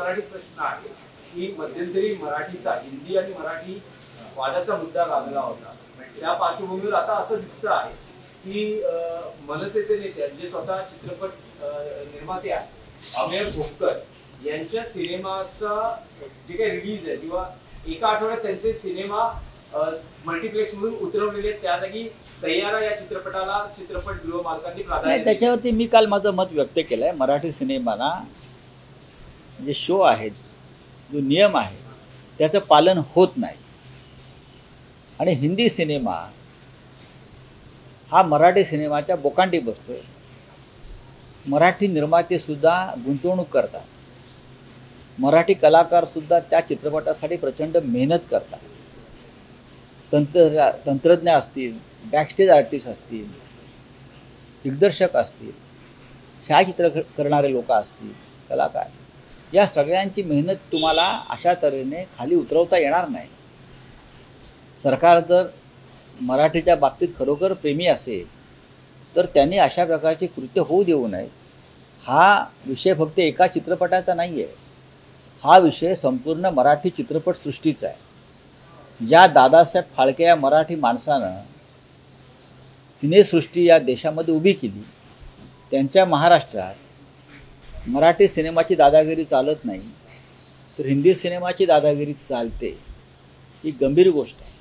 मराठी प्रश्न आहे की मध्यंतरी मराठीचा हिंदी आणि मराठी वादाचा मुद्दा गाजला होता. त्या पार्श्वभूमीवर आता असं दिसतं आहे की मनसेचे नेते जे स्वतः चित्रपट निर्माते आहेत अमेय भोपकर यांच्या सिनेमाचा जे काही रिलीज आहे किंवा एका आठवड्यात त्यांचे सिनेमा मल्टिप्लेक्स मधून उतरवलेले त्या जागी सैयारा या चित्रपटाला चित्रपटगृह मालकांनी प्राधान्य. त्याच्यावरती मी काल माझं मत व्यक्त केलं आहे. मराठी सिनेमाला जे शो आहेत, जो नियम आहे त्याचं पालन होत नाही आणि हिंदी सिनेमा हा मराठी सिनेमाच्या बोकांडी बसतोय. मराठी निर्मातेसुद्धा गुंतवणूक करतात, मराठी कलाकारसुद्धा त्या चित्रपटासाठी प्रचंड मेहनत करतात. तंत्रज्ञ असतील, बॅकस्टेज आर्टिस्ट असतील, दिग्दर्शक असतील, छायाचित्र करणारे लोक असतील, कलाकार, या सगळ्यांची मेहनत तुम्हाला अशा तऱ्हेने खाली उतरवता येणार नाही. सरकार जर मराठीच्या बाबतीत खरोखर प्रेमी असेल तर त्यांनी अशा प्रकारची कृत्य होऊ देऊ नये. हा विषय फक्त एका चित्रपटाचा नाही आहे, हा विषय संपूर्ण मराठी चित्रपटसृष्टीचा आहे. ज्या दादासाहेब फाळके या मराठी माणसानं सिनेसृष्टी या देशामध्ये उभी केली, त्यांच्या महाराष्ट्रात मराठी सिनेमाची दादागिरी चालत नाही तर हिंदी सिनेमाची दादागिरी चालते, ही गंभीर गोष्ट आहे.